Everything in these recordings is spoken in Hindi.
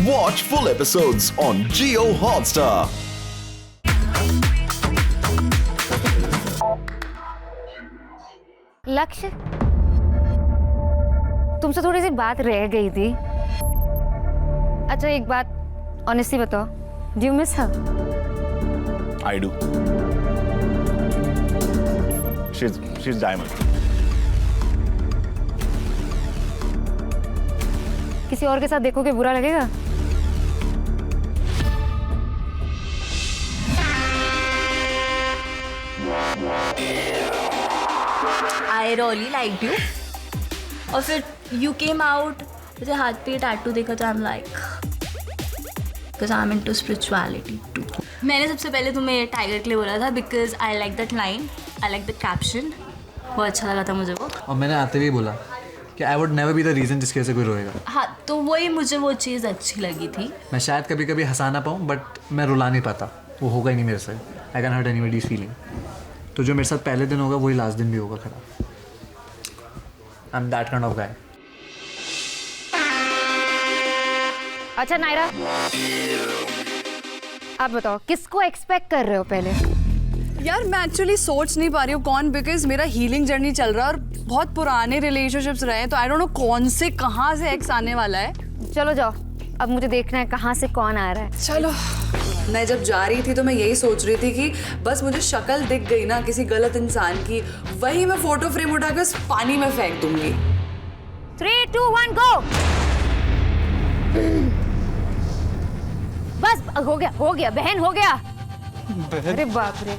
Watch full episodes on Jio Hotstar. लक्ष्य, तुमसे थोड़ी सी बात रह गई थी। अच्छा एक बात ऑनेस्टली बताओ, do you miss her? I do. She's diamond. किसी और के साथ देखोगे बुरा लगेगा? I really liked you. और फिर you came out, मुझे हाथ पे टैटू देखा तो I'm like, because I'm into spirituality too. मैंने सबसे पहले तुम्हें टाइगर के लिए बोला था because I like that line, I like the caption. बहुत अच्छा लगा था मुझे वो। और मैंने आते हुए बोला कि I would never be the reason जिसकी वजह से कोई रोएगा। हाँ तो वही मुझे वो चीज़ अच्छी लगी थी। मैं शायद कभी कभी हंसा ना पाऊँ बट मैं रुला नहीं पाता, वो होगा ही नहीं मेरे से। I can hurt anybody's feeling. तो जो मेरे साथ पहले दिन होगा वही लास्ट दिन भी होगा खराब। I'm that kind of guy. अच्छा नायरा, आप बताओ किसको एक्सपेक्ट कर रहे हो पहले? यार मैं एक्चुअली सोच नहीं पा रही हूँ कौन, बिकॉज मेरा हीलिंग जर्नी चल रहा है और बहुत पुराने रिलेशनशिप्स रहे हैं, तो आई डोंट नो कौन से कहाँ से एक्स आने वाला है। चलो जाओ, अब मुझे देखना है कहाँ से कौन आ रहा है। चलो। मैं जब जा रही थी तो मैं यही सोच रही थी कि बस मुझे शक्ल दिख गई ना किसी गलत इंसान की, वही मैं फोटो फ्रेम उठाकर पानी में फेंक दूंगी। 3, 2, 1 गो। बस हो गया बहन, हो गया। अरे बाप रे।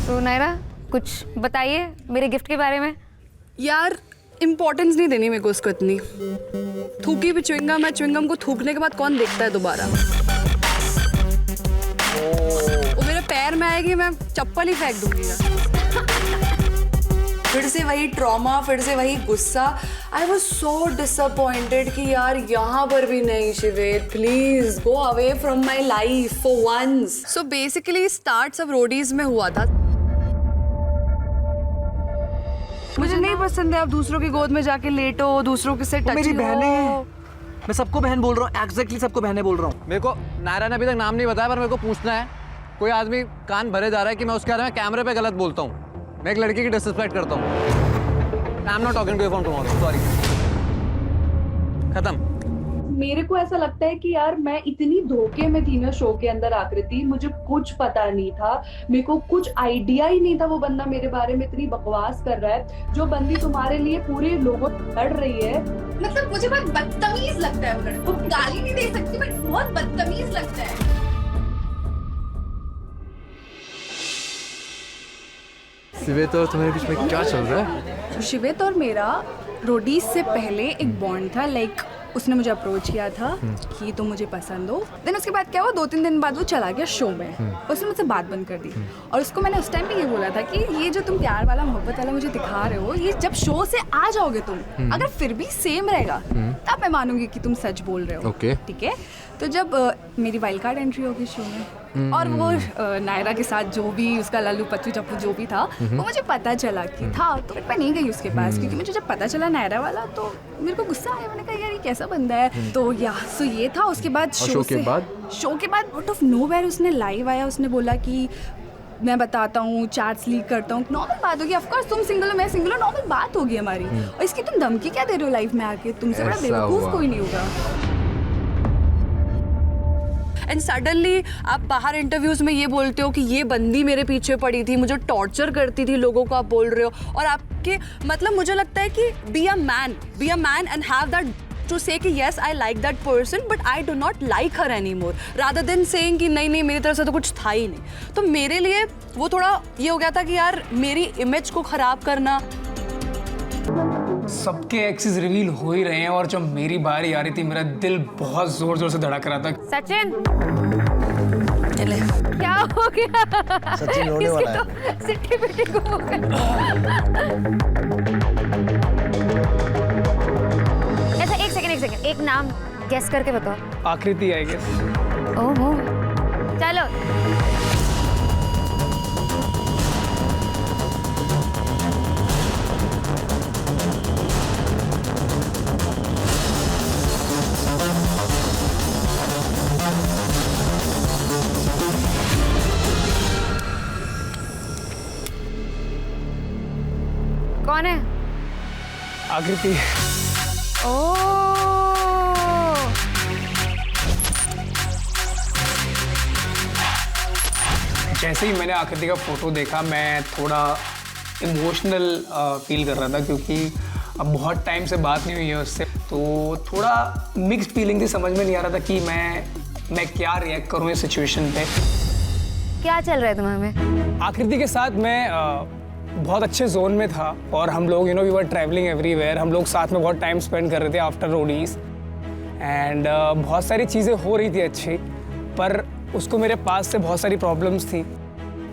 तो नायरा कुछ बताइए मेरे गिफ्ट के बारे में। यार इम्पोर्टेंस नहीं देनी मेरे को उसको इतनी। थूकी भी च्युइंगम है, च्युइंगम को थूकने के बाद कौन देखता है दोबारा। वो मेरे पैर में आएगी, मैं चप्पल ही फेंक दूंगी ना। फिर से वही ट्रॉमा, फिर से वही गुस्सा। आई वॉज सो डिसअपॉइंटेड कि यार यहाँ पर भी नहीं शिवेत, please go away from my life for once. So basically start सब रोडीज में हुआ था। मुझे नहीं पसंद है आप दूसरों की गोद में जाके लेटो, दूसरों के से टच मेरी हो। बहनें हैं, मैं सबको बहन बोल रहा हूँ, एग्जैक्टली सबको बहनें बोल रहा हूँ। मेरे को नायरा ने अभी तक नाम नहीं बताया, पर मेरे को पूछना है। कोई आदमी कान भरे जा रहा है कि मैं उसके बारे में कैमरे पे गलत बोलता हूँ, मैं एक लड़की की डिसरिस्पेक्ट करता हूँ। I am not talking to you from tomorrow, sorry. खत्म। मेरे को ऐसा लगता है कि यार मैं इतनी धोखे में थी ना शो के अंदर आकृति, मुझे कुछ पता नहीं था, मेरे को कुछ आइडिया ही नहीं था वो बंदा मेरे बारे में इतनी बकवास कर रहा है। जो बंदी तुम्हारे लिए पूरे लोगों लड़ रही है, मतलब मुझे बहुत बदतमीज लगता है वो लड़का। गाली नहीं दे सकती बट बहुत बदतमीज लगता है। शिवेत और तुम्हारे बीच में क्या चल रहा है? शिवेत और मेरा रोडीज से पहले एक बॉन्ड था, लाइक उसने मुझे अप्रोच किया था कि तुम मुझे पसंद हो। देन उसके बाद क्या हुआ, 2-3 दिन बाद वो चला गया शो में, उसने मुझसे बात बंद कर दी। और उसको मैंने उस टाइम पे ये बोला था कि ये जो तुम प्यार वाला मोहब्बत वाला मुझे दिखा रहे हो, ये जब शो से आ जाओगे तुम, अगर फिर भी सेम रहेगा तब मैं मानूंगी कि तुम सच बोल रहे हो। ठीक है। तो जब मेरी वाइल्ड कार्ड एंट्री होगी शो में और वो नायरा के साथ जो भी उसका लल्लू पच्चू चप्पू जो भी था वो मुझे पता चला कि था, तो फिर मैं नहीं गई उसके पास, क्योंकि मुझे जब पता चला नायरा वाला तो मेरे को गुस्सा आया। मैंने कहा यार ये कैसा बंदा है। तो सो ये था। उसके बाद शो के बाद आउट ऑफ नोवेयर उसने लाइव आया, उसने बोला कि मैं बताता हूँ, चैट्स लीक करता हूँ। नॉर्मल बात होगी, ऑफ कोर्स तुम सिंगल हो मैं सिंगल हूँ, नॉर्मल बात होगी हमारी। और इसकी तुम धमकी क्या दे रहे हो लाइव में आके? तुमसे बड़ा बेवकूफ कोई नहीं होगा। एंड सडनली आप बाहर इंटरव्यूज में ये बोलते हो कि ये बंदी मेरे पीछे पड़ी थी, मुझे टॉर्चर करती थी, लोगों को आप बोल रहे हो। और आपके मतलब मुझे लगता है कि be a man and have that to say कि yes I like that person but I do not like her anymore, rather than saying कि नहीं मेरी तरफ से तो कुछ था ही नहीं। तो मेरे लिए वो थोड़ा ये हो गया था कि यार मेरी इमेज को खराब करना। सबके एक्सेस रिवील हो ही रहे हैं और जब मेरी बारी आ रही थी मेरा दिल बहुत जोर जोर से धड़क रहा था। सचिन क्या हो गया? सचिन रोने वाला है। तो सिट्टी पिट्टी को हो गया। ऐसा एक सेकंड एक नाम गेस करके बताओ। आकृति आई गेस। ओहो, चलो। कौन है? आकृति। जैसे ही मैंने आकृति का फोटो देखा मैं थोड़ा इमोशनल फील कर रहा था, क्योंकि अब बहुत टाइम से बात नहीं हुई है उससे, तो थोड़ा मिक्स्ड फीलिंग थी। समझ में नहीं आ रहा था कि मैं क्या रिएक्ट करूँ इस सिचुएशन पे। क्या चल रहा है तुम्हारे में? आकृति के साथ मैं बहुत अच्छे जोन में था और हम लोग वी वर ट्रैवलिंग एवरीवेयर। हम लोग साथ में बहुत टाइम स्पेंड कर रहे थे आफ्टर रोडीज एंड बहुत सारी चीज़ें हो रही थी अच्छी, पर उसको मेरे पास से बहुत सारी प्रॉब्लम्स थी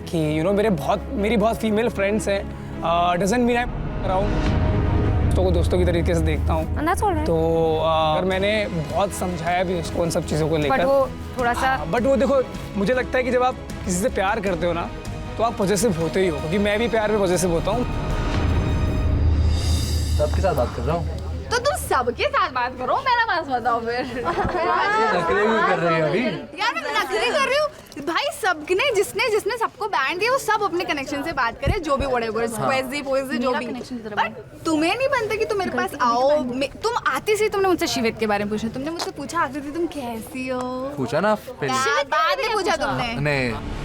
कि मेरी बहुत फीमेल फ्रेंड्स हैं। डजंट मीन आई अराउंड तो दोस्तों की तरीके से देखता हूँ। तो अगर मैंने बहुत समझाया भी उसको उन सब चीज़ों को लेकर, बट वो थोड़ा सा बट वो देखो, मुझे लगता है कि जब आप किसी से प्यार करते हो ना तो आप पॉजिटिव होते ही हो, क्योंकि मैं भी प्यार में पॉजिटिव होता हूँ। सबके साथ बात कर रहा हूँ। तो तुम सबके साथ बात करो, मेरा पास बताओ फिर। नखरे भी कर रही है अभी। यार मैं नखरे कर रही हूँ भाई। सबने जिसने सबको बैंड दिया वो सब अपने कनेक्शन से बात करे, जो भी व्हाटएवर स्क्वेजी पोएजी जो भी। बट तुम्हें नहीं बनता कि तुम मेरे पास आओ। तुम आती सी तुमने मुझसे शिवित के बारे में पूछा, तुमने मुझसे पूछा आकृति तुम कैसी हो, पूछा ना पहले। बाद में पूछा तुमने। नहीं,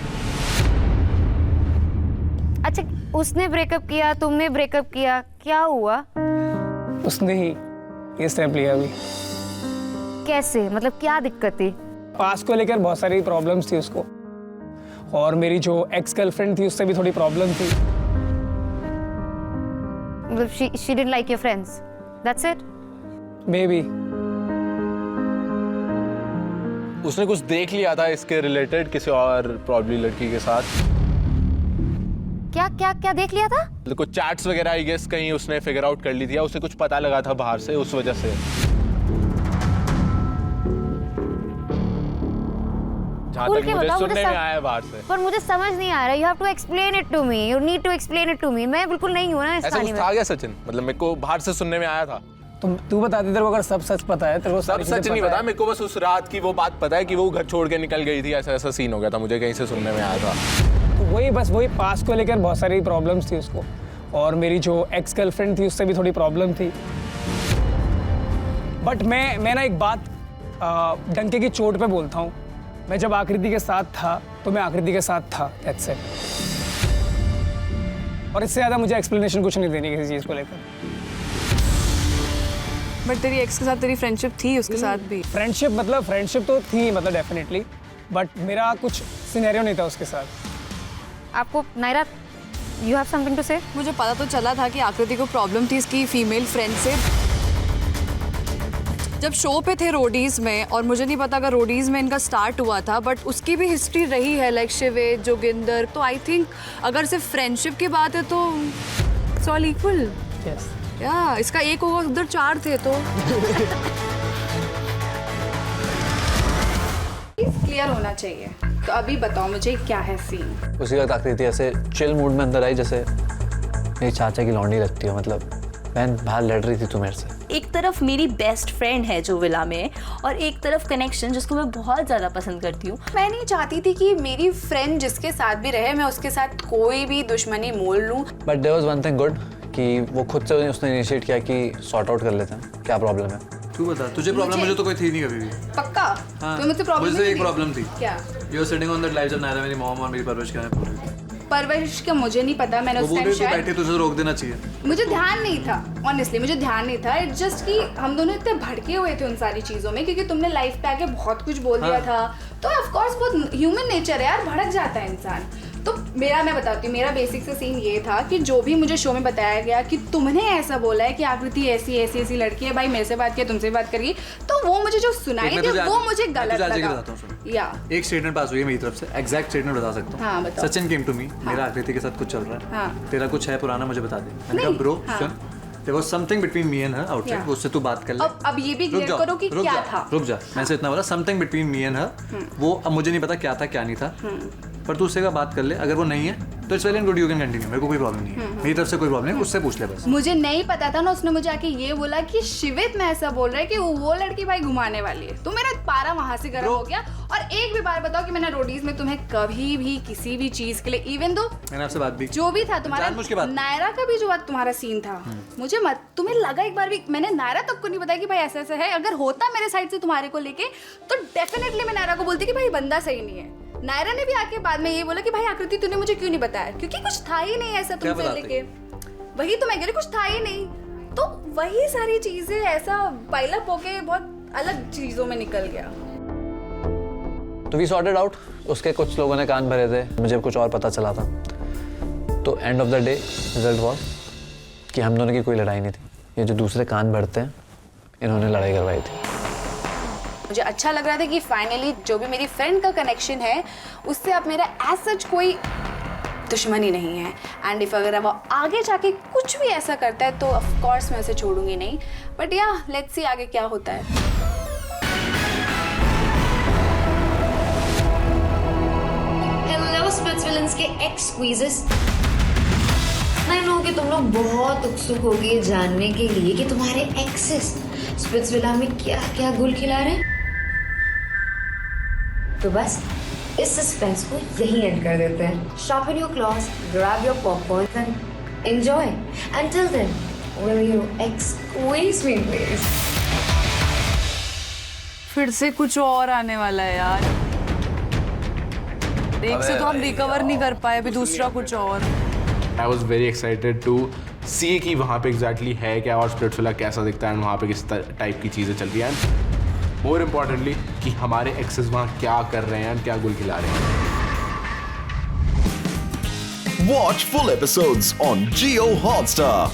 अच्छा, उसने ब्रेकअप किया, तुमने ब्रेकअप किया, क्या हुआ? उसने ही ये स्टेप लिया अभी। कैसे, मतलब क्या दिक्कत थी? पास को लेकर बहुत सारी प्रॉब्लम्स थी उसको, और मेरी जो एक्स गर्लफ्रेंड थी उससे भी थोड़ी प्रॉब्लम थी। मतलब she didn't like your friends, that's it? Maybe. उसने कुछ देख लिया था इसके रिलेटेड किसी और प्रॉब्ली लड़की के साथ। क्या क्या क्या देख लिया था? कुछ चैट्स वगैरह आई गेस कहीं उसने फिगर आउट कर ली थी, या उसे कुछ पता लगा था बाहर से, उस वजह से। जहाँ तक मुझे सुनने में आया बाहर से। पर मुझे समझ नहीं आ रहा। You have to explain it to me. You need to explain it to me. मैं बिल्कुल नहीं हूँ ना इस ऐसा कहानी कुछ में। था क्या सचिन? मतलब मेरे को बाहर से सुनने में आया था। तू बता दे, तेरे को अगर सब सच पता है, तेरे को सब सच नहीं पता, मेरे को बस उस रात की वो बात पता है कि वो घर छोड़ के निकल गई थी, ऐसा ऐसा सीन हो गया था, मुझे कहीं से सुनने में आया था। तो वही पास को लेकर बहुत सारी प्रॉब्लम्स थी उसको, और मेरी जो एक्स गर्लफ्रेंड थी उससे भी थोड़ी प्रॉब्लम थी। बट मैं ना एक बात डंके की चोट पे बोलता हूँ, मैं जब आकृति के साथ था तो मैं आकृति के साथ था, दैट्स इट। और इससे ज़्यादा मुझे एक्सप्लेनेशन कुछ नहीं देनी किसी चीज़ को लेकर। बट तेरी एक्स के साथ तेरी फ्रेंडशिप थी, उसके साथ भी फ्रेंडशिप तो थी, मतलब डेफिनेटली, बट मेरा कुछ सिनेरियो नहीं था उसके साथ। आपको Naira, you have something to say? मुझे पता तो चला था कि आकृति को प्रॉब्लम थी इसकी फीमेल फ्रेंड से। जब शो पे थे रोडीज में, और मुझे नहीं पता अगर रोडीज में इनका स्टार्ट हुआ था, बट उसकी भी हिस्ट्री रही है, लाइक शिवेद, जोगिंदर। तो आई थिंक अगर सिर्फ फ्रेंडशिप की बात है तो इट्स ऑल इक्वल। यस। या इसका एक होगा, उधर 4 थे तो। क्लियर होना चाहिए। तो अभी बताओ मुझे क्या है सीन। उसी वक्त आकृति ऐसे चिल मूड में अंदर आई जैसे मेरी चाचा की लौंडी लगती हो। मतलब बहन बाहर लड़ रही थी तू मेरे से। एक तरफ मेरी बेस्ट फ्रेंड है जो विला में, और एक तरफ कनेक्शन जिसको मैं बहुत ज़्यादा पसंद करती हूँ। मैं नहीं चाहती थी कि मेरी फ्रेंड जिसके साथ भी रहे मैं उसके साथ कोई भी दुश्मनी मोल लूँ। But there was one thing good कि वो खुद से उसने इनिशिएट किया कि सॉर्ट आउट कर लेते हैं क्या प्रॉब्लम है। तू बता, तुझे प्रॉब्लम? मुझे तो कोई थी नहीं कभी भी। पक्का? हाँ, तो मुझे प्रॉब्लम मुझे एक प्रॉब्लम थी। क्या? You are sitting on that live जब नायरा मेरी मॉम और मेरी परवरिश करने पूरी। परवरिश का मुझे नहीं पता, मैंने उस टाइम वो शायद बैठे तुझे रोक देना चाहिए। मुझे ध्यान नहीं था, ऑनेस्टली मुझे ध्यान नहीं था। इट्स जस्ट कि हम दोनों इतने भड़के हुए थे उन सारी चीज़ों में, क्योंकि तुमने लाइफ पे आके बहुत कुछ बोल दिया था। तो ऑफ कोर्स बहुत ह्यूमन नेचर है यार, भड़क जाता है इंसान। तो मैं बताती हूँ, मेरा बेसिक से सीन ये था कि जो भी मुझे शो में बताया गया कि तुमने ऐसा बोला है कि आकृति ऐसी लड़की है, भाई मेरे से बात किया, तुमसे बात करिए, तो वो मुझे जो सुनाई थी वो मुझे गलत लगा। या एक स्टेटमेंट पास हुई है मेरी तरफ से, एग्जैक्ट स्टेटमेंट बता सकता हूँ। हाँ, बताओ। सचिन केम टू मी, मेरा आकृति के साथ कुछ चल रहा है, हाँ। तेरा कुछ है पुराना, मुझे बता दे। मैंने कहा bro soon, There was something between me and her outside. Yeah. उससे तू बात कर ले. अब ये भी क्लियर करो कि क्या था. रुक जा. मैं से इतना बोला something between me and her. वो अब मुझे नहीं पता क्या था क्या नहीं था. पर तू उससे का बात कर ले. अगर वो नहीं है तो it's well and good, you can continue. मेरे को कोई प्रॉब्लम नहीं है. मेरी तरफ से कोई प्रॉब्लम नहीं. उससे पूछ ले बस. मुझे नहीं पता था ना, उसने मुझे आके ये बोला कि शिवित में ऐसा बोल रहा है कि वो लड़की भाई घुमाने वाली है. तो मेरा पारा वहां से गर्म हो गया. और एक भी बार बताओ कि मैंने रोडीज में तुम्हें कभी भी किसी भी चीज के लिए, इवन दो मैंने आपसे बात भी जो भी था तुम्हारा, नायरा का भी जो तुम्हारा सीन था, मुझे मत तुम्हें लगा एक बार भी मैंने नायरा तक को नहीं बताया कि भाई ऐसा ऐसा है. अगर होता मेरे साइड से तुम्हारे को लेके तो डेफिनेटली मैं नायरा को बोलती कि भाई बंदा सही नहीं है. नायरा ने भी आके बाद में ये बोला कि भाई आकृति तूने मुझे क्यों नहीं बताया, क्योंकि कुछ था ही नहीं ऐसा तुमसे लेके. वही तो मैं कह रही, कुछ था ही नहीं. तो वही सारी चीजें ऐसा पाइलअप होके बहुत अलग चीजों में निकल गया. तो वी सॉर्टेड आउट. उसके कुछ लोगों ने कान भरे थे, मुझे कुछ और पता चला था. तो end of the day result was कि हम दोनों की कोई लड़ाई नहीं थी. ये जो दूसरे कान भरते हैं इन्होंने लड़ाई करवाई थी. मुझे अच्छा लग रहा था कि फाइनली जो भी मेरी फ्रेंड का कनेक्शन है उससे अब मेरा एज सच कोई दुश्मनी नहीं है. एंड इफ अगर वो आगे जाके कुछ भी ऐसा करता है तो ऑफ कोर्स मैं उसे छोड़ूंगी नहीं. बट या लेट्स सी आगे क्या होता है. हेलो स्पिट्सविलन्स के एक्स क्वीजेस. मैं नो कि तुम लोग बहुत उत्सुक होगे ये जानने के लिए कि तुम्हारे एक्सेस स्पिट्सविला में क्या क्या गुल खिला रहे हैं. तो बस इस सस्पेंस को यहीं एंड कर देते हैं. Sharpen your claws, grab your popcorn and enjoy. Until then, will you squeeze me please? फिर से कुछ और आने वाला है यार. एक से तो हम रिकवर नहीं कर पाए, अभी दूसरा कुछ और. I was very excited to see कि वहाँ पे exactly है क्या और स्पिट्सविला कैसा दिखता है और वहाँ पे किस टाइप की चीज़ें चल रही हैं. मोर इम्पॉर्टेंटली कि हमारे एक्सेस वहाँ क्या कर रहे हैं, क्या गुल खिला रहे हैं. Watch full episodes on Jio Hotstar.